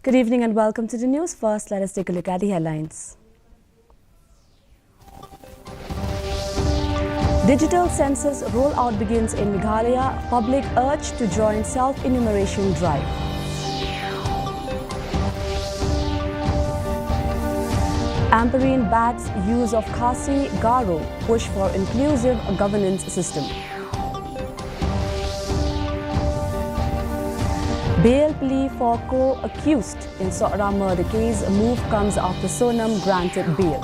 Good evening and welcome to the news. First, let us take a look at the headlines. Digital census rollout begins in Meghalaya. Public urged to join self-enumeration drive. Amperine backs use of Khasi Garo, push for inclusive governance system. Bail plea for co-accused in Sohra murder case. Move comes after Sonam granted bail.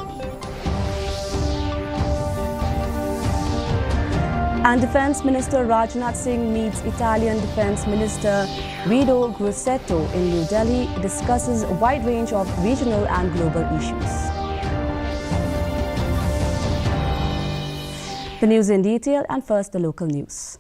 And Defence Minister Rajnath Singh meets Italian Defence Minister Guido Grossetto in New Delhi, discusses a wide range of regional and global issues. The news in detail, and first the local news.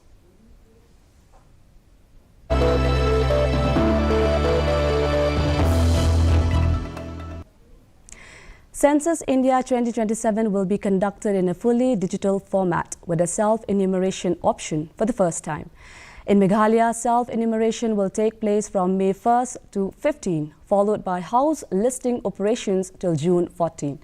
Census India 2027 will be conducted in a fully digital format with a self-enumeration option for the first time. In Meghalaya, self-enumeration will take place from May 1st to 15, followed by house listing operations till June 14.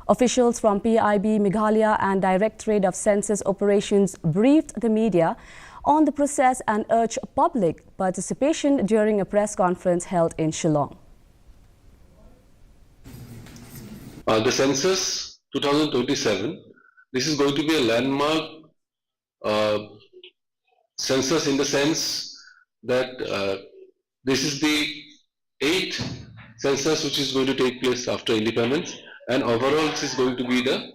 Officials from PIB Meghalaya and Directorate of Census Operations briefed the media on the process and urged public participation during a press conference held in Shillong. The census 2027, this is going to be a landmark census in the sense that this is the 8th census which is going to take place after independence, and overall this is going to be the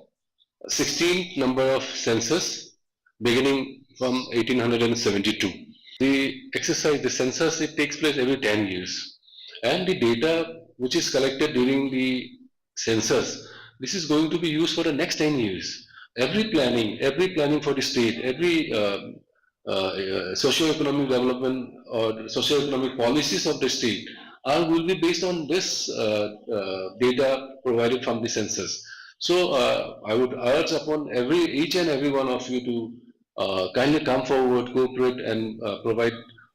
16th number of census beginning from 1872. The exercise, the census, it takes place every 10 years, and the data which is collected during the census, this is going to be used for the next 10 years. Every planning for the state, every socio-economic development or socio-economic policies of the state will be based on this data provided from the census. So I would urge upon each and every one of you to kindly come forward, cooperate, and provide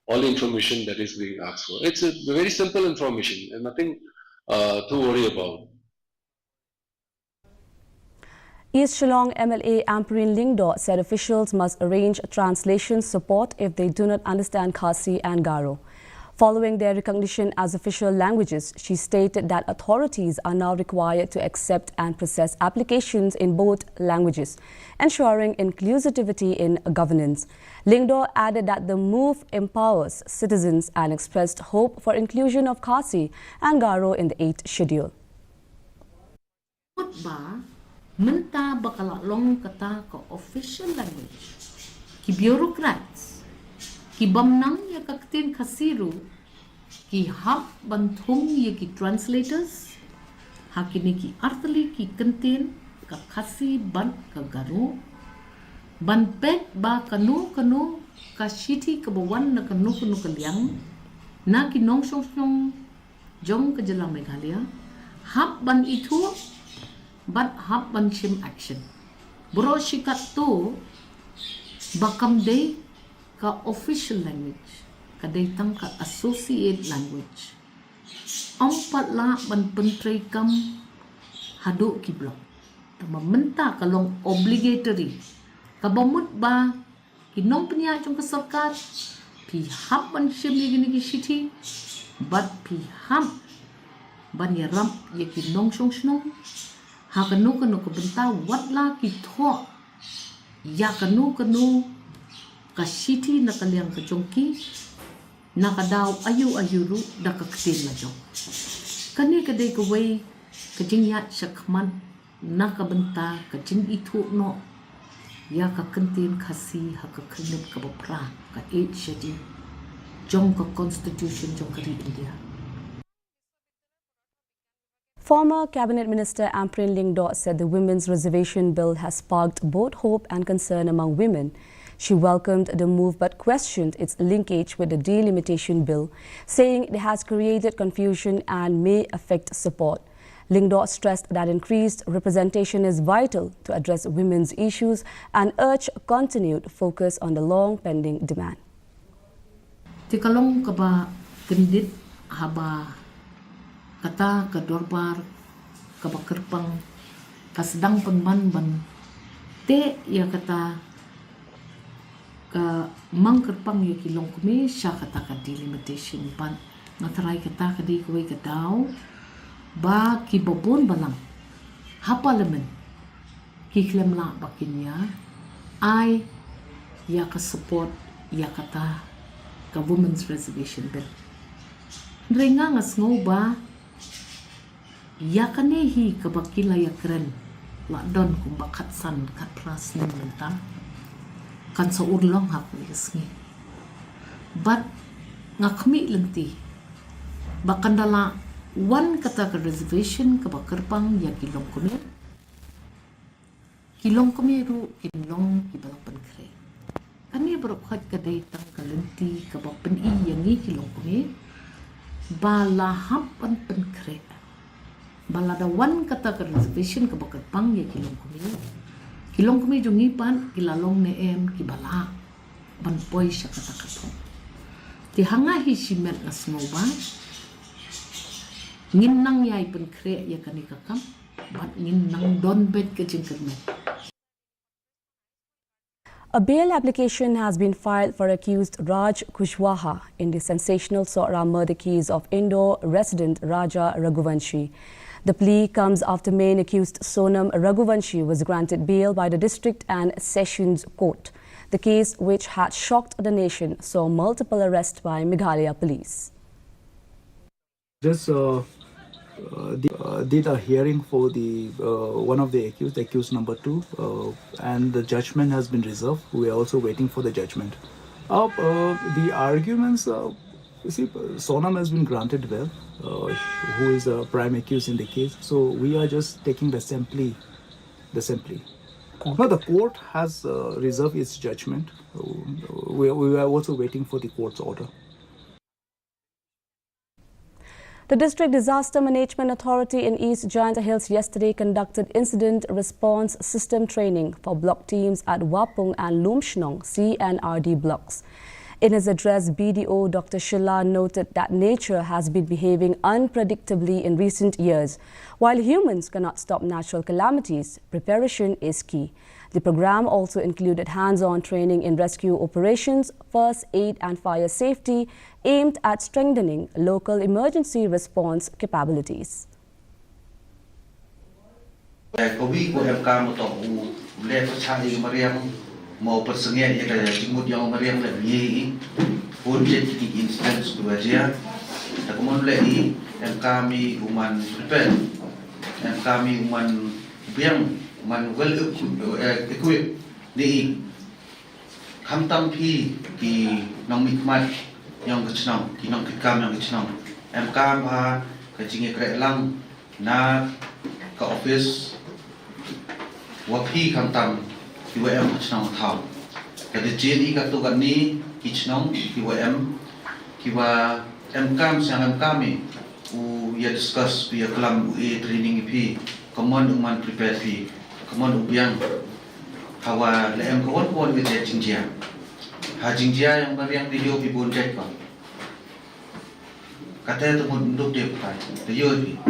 all the information that is being asked for. It's a very simple information and nothing to worry about. East Shillong MLA Amperine Lingdo said officials must arrange translation support if they do not understand Khasi and Garo. Following their recognition as official languages, she stated that authorities are now required to accept and process applications in both languages, ensuring inclusivity in governance. Lingdo added that the move empowers citizens and expressed hope for inclusion of Khasi and Garo in the 8th schedule. Menta bakal long kata ke official language ki bureaucrats ki bamnang ya kaktin khasiru ki hab banthum ya ki translators hakini ki artli ki kentin ka khasi ban ka garu ban pet ba kanu ka shiti ka bawan na kanu ka liang na ki nong song jong ka jala Meghalaya hab ban itu but hab banshim action. Bro shikat tu bakam day ka official language, kaday tang ka associate language. Ampat la ban pentray kam hadu kiblok. Tamamenta kalong obligatory. Kabamut ba kinong penya chung ka sarkat pi hab banshim yigini ki shiti but pi hab ban yaram yaki nong shong ha kanu ka benta watla ki tho ya kanu ka shiti na kalyang ka jongki na kadaw ayuru da ka ktin na jong kani ka day ka way ka jingya shakman na ka benta ka jing itu no ya ka kantin khasi ha ka khnip ka bapra ka 8 schedule jong ka constitution jong ka India. Former Cabinet Minister Amperine Lingdo said the Women's Reservation Bill has sparked both hope and concern among women. She welcomed the move but questioned its linkage with the delimitation bill, saying it has created confusion and may affect support. Lingdo stressed that increased representation is vital to address women's issues and urged continued focus on the long-pending demand. Tikalong kaba kendit haba kata ke dorbar ke bakerpang kasedang penban te ya kata ke mangkerpang ya kilong kumi sya kata ka delimitation pan ngatarai kata ka di kuwi kadau ba ki bobon balang hapalamen ki klem la bakinya ai ya ka support ya kata ka women's reservation bill Ringa ngas ngoba ya kanehi kabakila ya keren la don kum bakat san kat pras ning mentang kan sa urlong hap isngi but ngakmi lenti bakandala one kata ka reservation ka bakerpang ya kilong kumi ru kilong kibalak pankre kami berokhat kadai tang kalenti ka bakpen I yangi kilong kumi bala hapan penkre bala da wan kata ka reservation ka bakat pang ya kilong kumi jungi pan kilalong ne em kibala ban poi sya kata katong ti hanga hi simet na snoba ngin nang yai penkre ya kani kakam bat ngin nang don bet ke jingkermet. A bail application has been filed for accused Raj Kushwaha in the sensational Sohra murder case of Indore resident Raja Raghuvanshi. The plea comes after main accused Sonam Raghuvanshi was granted bail by the District and Sessions Court. The case, which had shocked the nation, saw multiple arrests by Meghalaya police. Just did a hearing for the one of the accused number 2, and the judgment has been reserved. We are also waiting for the judgment. The arguments, you see, Sonam has been granted bail, who is a prime accused in the case. So we are just taking the same plea. Now the court has reserved its judgment. We are also waiting for the court's order. The District Disaster Management Authority in East Giant Hills yesterday conducted incident response system training for block teams at Wapung and Lumshnong CNRD blocks. In his address, BDO Dr. Shilla noted that nature has been behaving unpredictably in recent years. While humans cannot stop natural calamities, preparation is key. The program also included hands-on training in rescue operations, first aid and fire safety, aimed at strengthening local emergency response capabilities. Mau persengit yang ada jenggut yang meriam lebih pun jadi instance dua dia. Tak kemudian lagi kami uman prepare, kami uman biang uman well equipped di hamtam pi di nong mikmat yang kecnang, di nong kikam yang kecnang. Kami ha kecingnya kerelang na ke office wapi hamtam KWM kecnang thau. Kada JD katu kani kecnang KWM kiwa MKM sang MKM u ya discuss via kelam UE training pi command uman prepare pi command ubiang hawa lem kawan ke jingjia ha jingjia yang bariang video pi bonjek pa kata tu munduk dia pai dia pi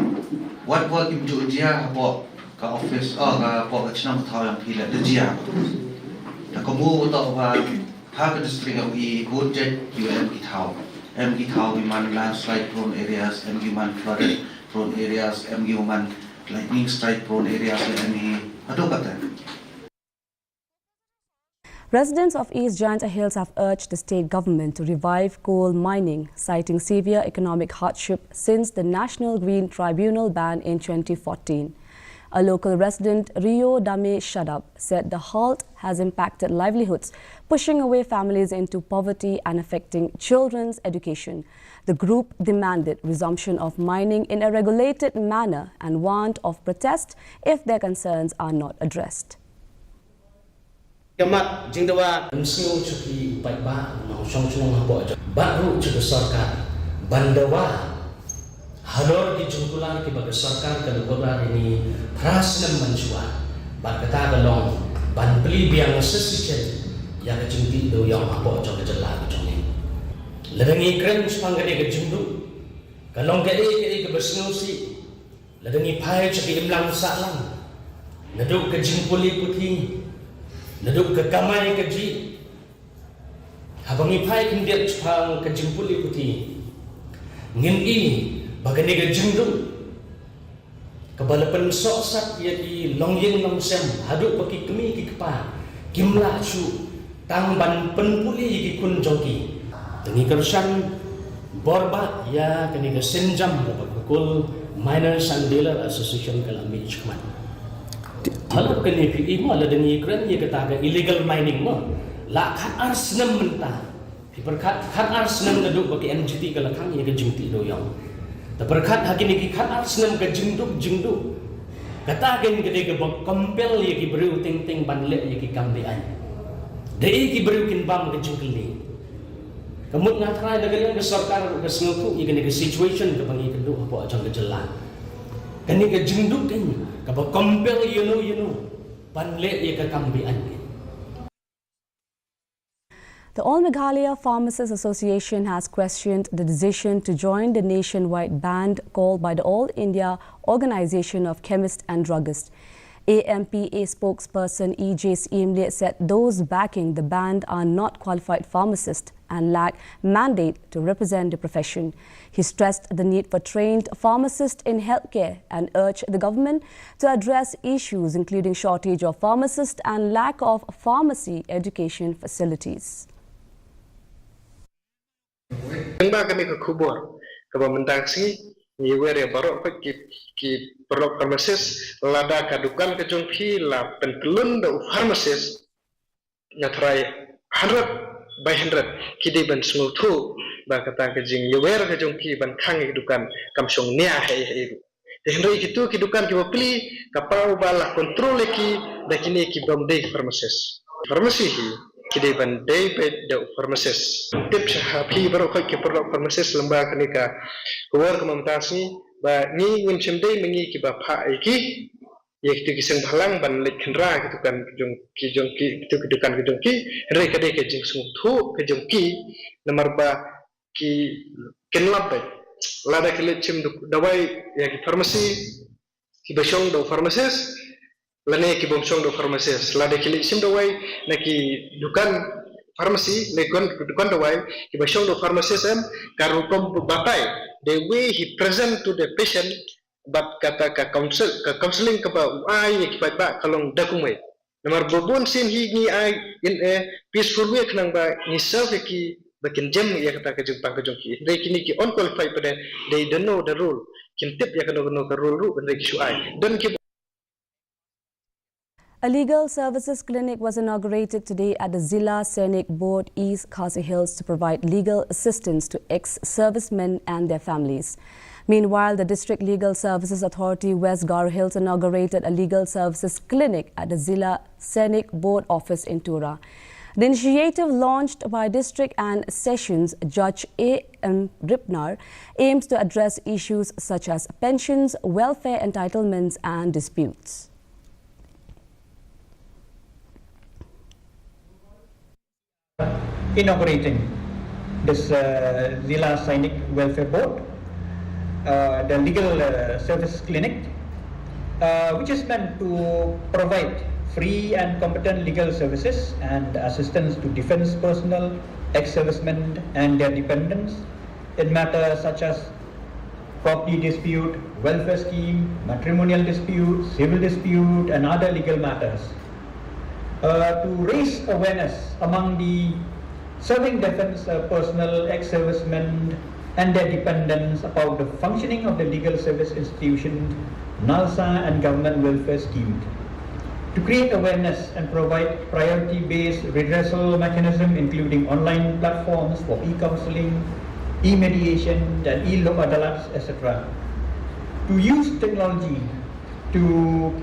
what im jingjia hapo ka office ka po kecnang thau yang pi la dia ta kamu to ba ha ka district yang I bonjek UM ki thau MG thau man landslide prone areas, MG man flooded prone areas, MG man lightning strike prone areas, MG ado kata. Residents of East Giant Hills have urged the state government to revive coal mining, citing severe economic hardship since the National Green Tribunal ban in 2014. A local resident, Rio Dame Shadab, said the halt has impacted livelihoods, pushing away families into poverty and affecting children's education. The group demanded resumption of mining in a regulated manner and warned of protest if their concerns are not addressed. Kemat jingdawa msio chuki paiba no songchung hapo baru chuki sarkar bandawa halor di jungkulan ki baga sarkar ka lugola ini prasnam manjua barkata galong ban pli biang sesichen ya ka jingdi do yang hapo jong jela ka jongi lerengi kren spangade ka jingdu Kalong ke besnu si ladangi pai caki imlang salam. Naduk ke jingpuli putih. Naduk ke kamai ke ji. Habangi pai kindiat cupang ke jingpuli putih. Ngin i bagani ke jingduk. Kebalapan sok sak ia di longyeng long sem haduk bagi kemi ki kepa. Kimla cu tangban penpuli ki kun jongki. Tani kersan borbat ya kini ke senjam bakul Miners and Dealer Association kalami cukman. Kalau kini PI mo ala dengan Ukraine ia kata illegal mining mo la khat arsenam mentah. Diperkat khat arsenam naduk bagi NGT kalakang ia ke jingti doyong. Terperkat hakini ki khat arsenam ke jingduk. Kata kan kini ke compel ia ki beriu ting banlek ia ki kamdian. Dei ki beriu kin bam ke jingkeli. Kemud ngatrai dagang ke sarkar ke sengutu ia kini ke situation ke pangi keduk apa ajang ke jelan. Kini ke jingduk kan ke compel you know banlek ia ke kamdian. The All Meghalaya Pharmacist Association has questioned the decision to join the nationwide ban called by the All India Organization of Chemists and Druggists. AMPA spokesperson E.J. Seemle said those backing the ban are not qualified pharmacists and lack mandate to represent the profession. He stressed the need for trained pharmacists in healthcare and urged the government to address issues including shortage of pharmacists and lack of pharmacy education facilities. Ba kami ke kubur ke mentangsi ni were barok ki perok pharmacist lada kadukan ke jongki la pentelun da pharmacist ngatrai 100 by 100 kidi ban smutu ba kata ke jing were ke jongki ban khang dukan kamsong nia hai de hendrai kitu kidukan ki bapli kapau bala kontrol ki da kini ki bomde pharmacist pharmacy kidi ban day bed da pharmacist tip happy baru kai perlu pharmacist lembaga kenika keluar ke memtasi ba ni ngim day mengi ki ba pha iki ye kitu kiseng balang ban lek kendra gitu kan jongki itu kedukan jongki re kade ke jing sung thu ke jongki nomor ba ki kenlap lada ke lecim dawai ya ki pharmacy ki basong do pharmacist lane ki bomsong do pharmacist lada kili sim do way naki dukan pharmacy lekon dukan do way ki basong do pharmacist em karukom batai the way he present to the patient but kata ka counseling ka ba ai ki ba kalong dakumai nomor bobon sin hi ni ai in a peaceful way kanang ba ni self ki bakin jam ya kata ka jung ka jongki they kini ki on qualified pada they don't know the rule kin tip ya kano ka rule and they ki shu ai don ki. A legal services clinic was inaugurated today at the Zilla Scenic Board East Khasi Hills to provide legal assistance to ex-servicemen and their families. Meanwhile, the District Legal Services Authority West Gar Hills inaugurated a legal services clinic at the Zilla Scenic Board office in Tura. The initiative, launched by District and Sessions Judge A.M. Ripnar, aims to address issues such as pensions, welfare entitlements and disputes. Inaugurating this Zilla Scenic Welfare Board, the legal service clinic, which is meant to provide free and competent legal services and assistance to defense personnel, ex-servicemen and their dependents in matters such as property dispute, welfare scheme, matrimonial dispute, civil dispute and other legal matters. To raise awareness among the serving defense personnel, ex-servicemen and their dependents about the functioning of the legal service institution, NALSA and government welfare scheme. To create awareness and provide priority-based redressal mechanism including online platforms for e-counseling, e-mediation and e-law adalats, etc. To use technology to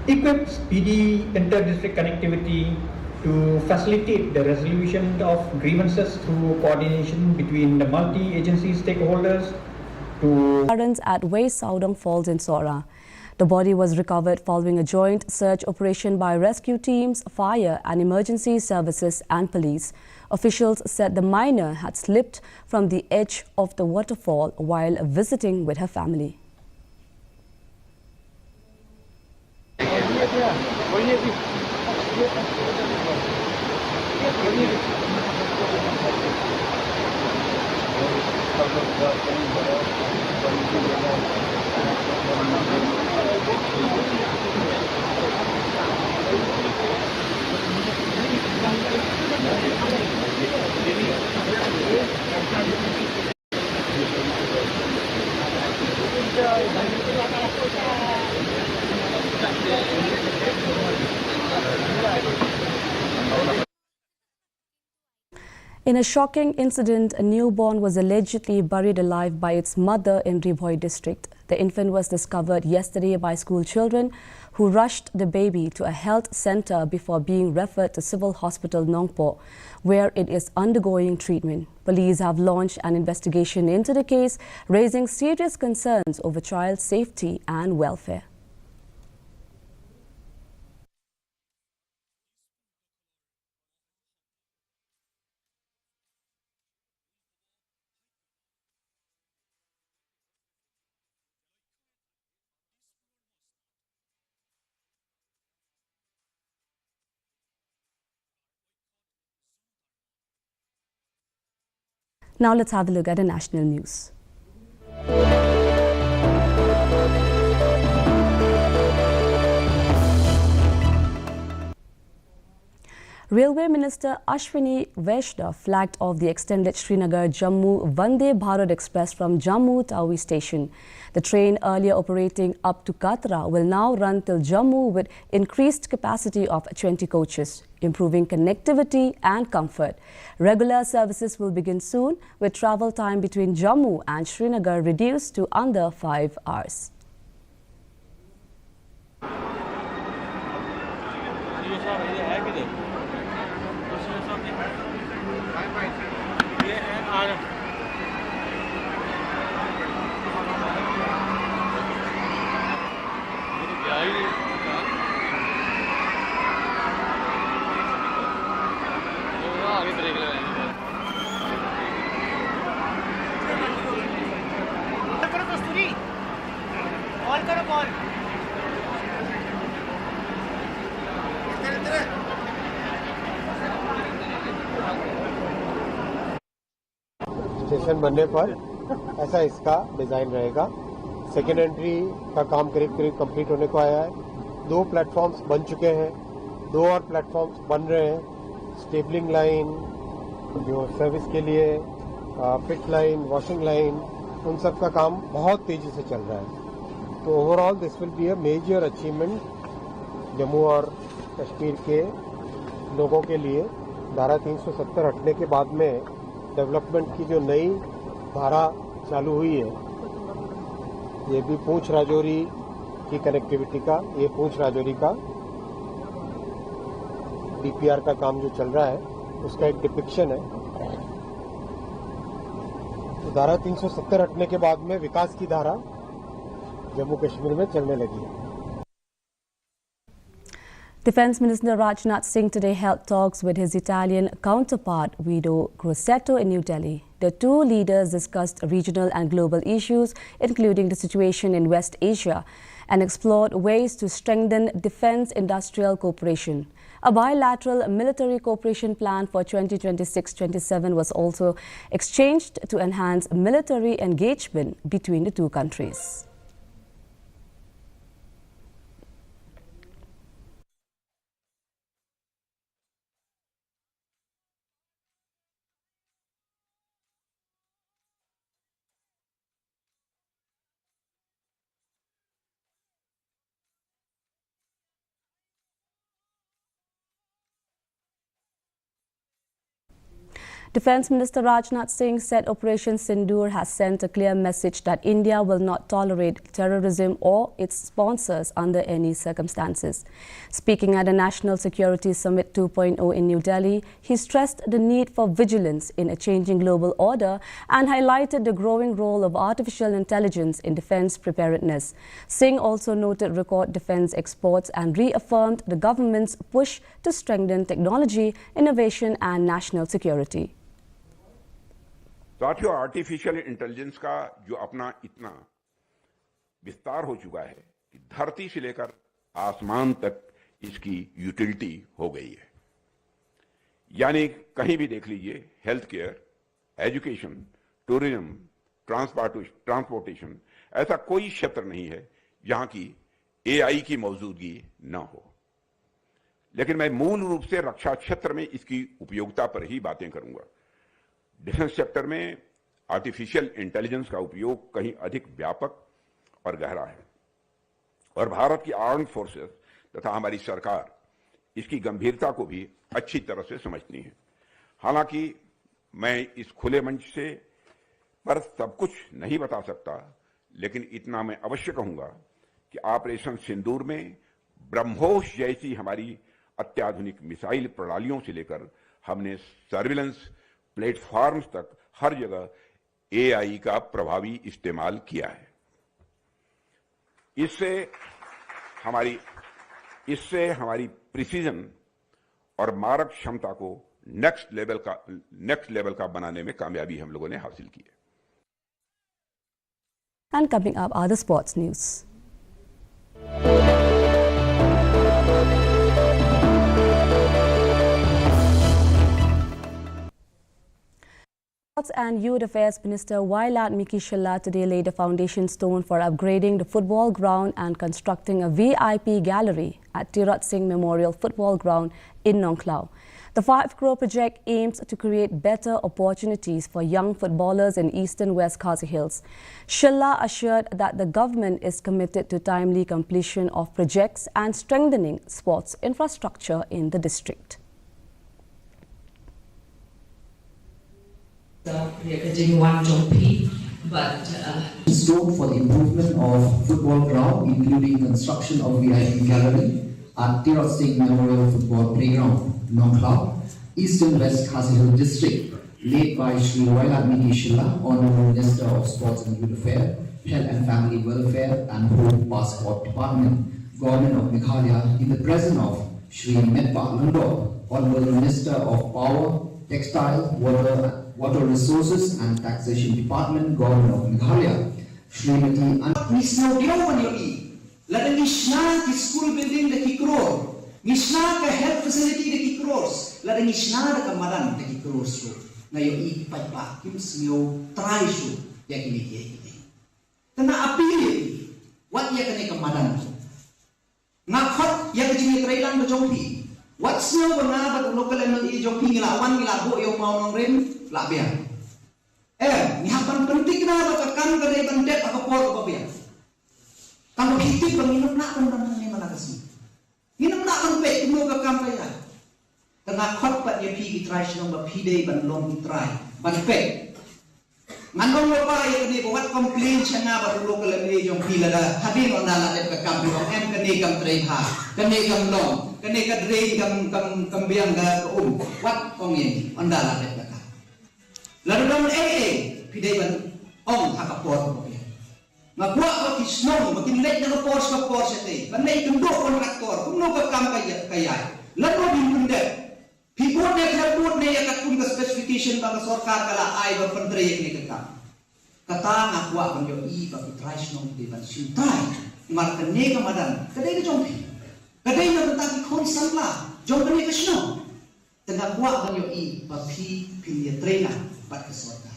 equip speedy inter-district connectivity to facilitate the resolution of grievances through coordination between the multi-agency stakeholders to Gardens at West Saudong Falls in Sohra. The body was recovered following a joint search operation by rescue teams, fire and emergency services and police. Officials said the minor had slipped from the edge of the waterfall while visiting with her family. In a shocking incident, a newborn was allegedly buried alive by its mother in Ribhoi district. The infant was discovered yesterday by school children who rushed the baby to a health center before being referred to Civil Hospital Nongpo, where it is undergoing treatment. Police have launched an investigation into the case, raising serious concerns over child safety and welfare. Now let's have a look at the national news. Railway Minister Ashwini Vaishnav flagged off the extended Srinagar-Jammu Vande Bharat Express from Jammu Tawi station. The train, earlier operating up to Katra, will now run till Jammu with increased capacity of 20 coaches, improving connectivity and comfort. Regular services will begin soon, with travel time between Jammu and Srinagar reduced to under 5 hours. Station बनने पर ऐसा इसका design रहेगा। Second entry का काम करीब करीब complete होने को आया है। 2 प्लेटफॉर्म्स बन चुके हैं, 2 और प्लेटफॉर्म्स बन रहे हैं। स्टेबलिंग लाइन जो सर्विस के लिए, पिट लाइन, वॉशिंग लाइन, उन सब का काम बहुत तेजी से चल रहा है। तो overall this will be a major achievement Jammu और कश्मीर के लोगों के लिए। धारा 370 हटने के बाद में डेवलपमेंट की जो नई धारा चालू हुई है, ये भी पूंछ राजौरी की कनेक्टिविटी का, ये पूंछ राजौरी का डीपीआर का काम जो चल रहा है उसका एक डिपिक्शन है। तो धारा 370 हटने के बाद में विकास की धारा जम्मू कश्मीर में चलने लगी है। Defence Minister Rajnath Singh today held talks with his Italian counterpart Guido Crosetto in New Delhi. The two leaders discussed regional and global issues, including the situation in West Asia, and explored ways to strengthen defence-industrial cooperation. A bilateral military cooperation plan for 2026-27 was also exchanged to enhance military engagement between the two countries. Defence Minister Rajnath Singh said Operation Sindoor has sent a clear message that India will not tolerate terrorism or its sponsors under any circumstances. Speaking at the National Security Summit 2.0 in New Delhi, he stressed the need for vigilance in a changing global order and highlighted the growing role of artificial intelligence in defence preparedness. Singh also noted record defence exports and reaffirmed the government's push to strengthen technology, innovation and national security. साथियों, artificial intelligence का जो अपना इतना विस्तार हो चुका है कि धरती से लेकर आसमान तक इसकी यूटिलिटी हो गई है। यानी कहीं भी देख लीजिए, health care, education, tourism, transportation, ऐसा कोई क्षेत्र नहीं है जहां की एआई की मौजूदगी न हो। लेकिन मैं मूल रूप से रक्षा क्षेत्र में इसकी उपयोगिता पर ही बातें करूंगा। डिफेंस सेक्टर में आर्टिफिशियल इंटेलिजेंस का उपयोग कहीं अधिक व्यापक और गहरा है और भारत की आर्म्ड फोर्सेस तथा हमारी सरकार इसकी गंभीरता को भी अच्छी तरह से समझती है। हालांकि मैं इस खुले मंच से पर सब कुछ नहीं बता सकता, लेकिन इतना मैं अवश्य कहूंगा कि ऑपरेशन सिंदूर में ब्रह्मोस जैसी हमारी अत्याधुनिक मिसाइल प्रणालियों से लेकर हमने सर्विलेंस प्लेटफॉर्म्स तक हर जगह एआई का प्रभावी इस्तेमाल किया है। इससे हमारी प्रिसीजन और मारक क्षमता को नेक्स्ट लेवल का बनाने में कामयाबी हम लोगों ने हासिल की है। And coming up are the sports news. Sports and Youth Affairs Minister Wailat Mikishalla today laid a foundation stone for upgrading the football ground and constructing a VIP gallery at Tirat Singh Memorial Football Ground in Nongklau. The 5 crore project aims to create better opportunities for young footballers in eastern West Khasi Hills. Shalla assured that the government is committed to timely completion of projects and strengthening sports infrastructure in the district. Stone for the improvement of football ground, including construction of VIP gallery at Tirat Singh Memorial Football Playground, Nongklau, Eastern West Khasi Hills District, led by Shri Wailat Mikishalla, Honorable Minister of Sports and Youth Affairs, Health and Family Welfare and Home Passport Department, Government of Meghalaya, in the presence of Shri Medpa Lundok, Honorable Minister of Power, Textile, Water Resources and Taxation Department, Government of Meghalaya, Srimati Lada Mishna ki school building de ki crore, Mishna ka health facility de ki crores, lada Mishna da ka madan de ki crores ro. Na yo I pa kim smio try shu ya ki ni ki. Tana apili what ya ka ne ka madan. Na khot ya ka jini trailan ba jongpi. What smio ba na ba local and I jongpi ngila wan ngila bo yo mau nong ren la bia. Ni hapan penting na ba ka kan ka de ban det ka por ko bia. Kalau hidup penginap nak pun ni mana kasih. Inap nak pun pek tunggu ke kampai ya. Tengah kot pat dia pergi try senang berpidai ban long try ban pek. Ngandong lupa ya kini buat komplain cina baru lokal ini jom pila dah hadir orang nak ke kampai orang kene kam try ha kene kam long kene ka dray kam biang ka wat ong ini orang nak ke kam. Lalu dalam pidai ban ong hakapor. Magwa ko kisnong, makinlek na report sa ete. Panay tundok kontraktor, kung no ka kam kaya. Lalo din kunde. Pipot na helpot na yakat kung ka specification ba ka sorkar kala ay ba pandrayek ni kakam. Kata nga kwa kung yung iba kitry sinong di ban sintay. Markan ne ka madan. Kaday ka jompi. Kaday na tentang konsal la. Jompi ne ka sinong. Tengah kwa kung yung iba pilietre na bat ka sorkar.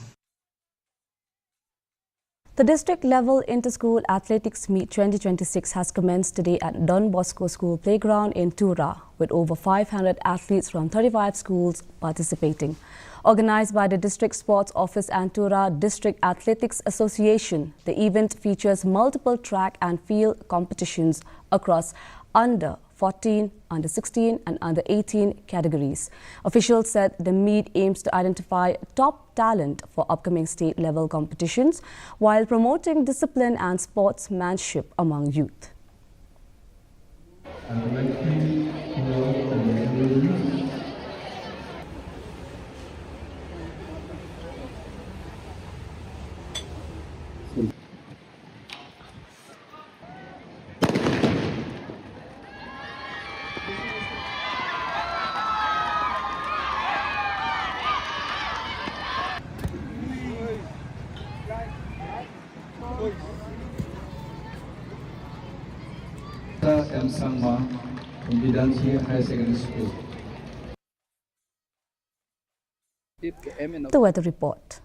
The district-level inter-school athletics meet 2026 has commenced today at Don Bosco School Playground in Tura, with over 500 athletes from 35 schools participating. Organized by the District Sports Office and Tura District Athletics Association, the event features multiple track and field competitions across under 14, under 16 and under 18 categories. Officials said the meet aims to identify top talent for upcoming state-level competitions while promoting discipline and sportsmanship among youth. M. Sangma from Bidansi High Secondary School. The weather report.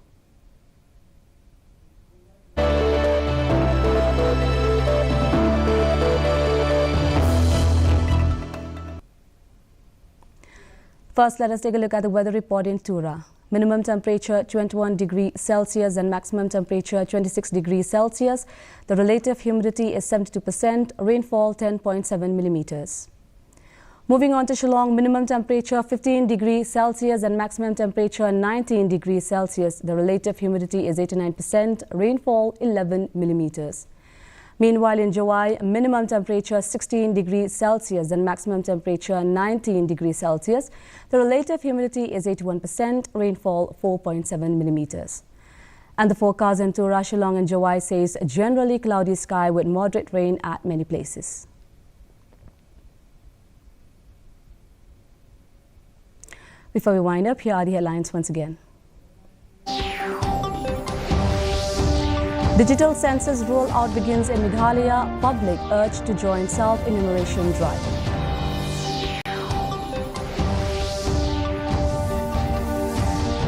First, let us take a look at the weather report in Tura. Minimum temperature 21 degrees Celsius and maximum temperature 26 degrees Celsius. The relative humidity is 72%, rainfall 10.7 millimeters. Moving on to Shillong, minimum temperature 15 degrees Celsius and maximum temperature 19 degrees Celsius. The relative humidity is 89%, rainfall 11 millimeters. Meanwhile, in Jawai, minimum temperature 16 degrees Celsius and maximum temperature 19 degrees Celsius. The relative humidity is 81%, rainfall 4.7 millimeters. And the forecast in Tura, Shillong and Jawai says generally cloudy sky with moderate rain at many places. Before we wind up, here are the headlines once again. Digital census rollout begins in Meghalaya. Public urged to join self-enumeration drive.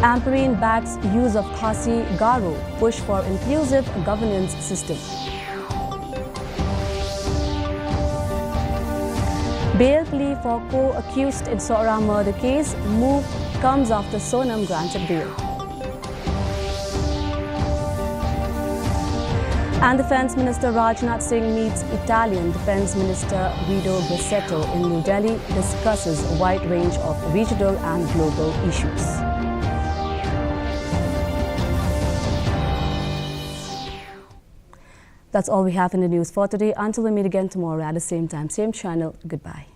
Amperine backs use of Khasi Garo, push for inclusive governance system. Bail plea for co-accused in Sohra murder case move comes after Sonam granted bail. And Defence Minister Rajnath Singh meets Italian Defence Minister Guido Grassetto in New Delhi, discusses a wide range of regional and global issues. That's all we have in the news for today. Until we meet again tomorrow at the same time, same channel. Goodbye.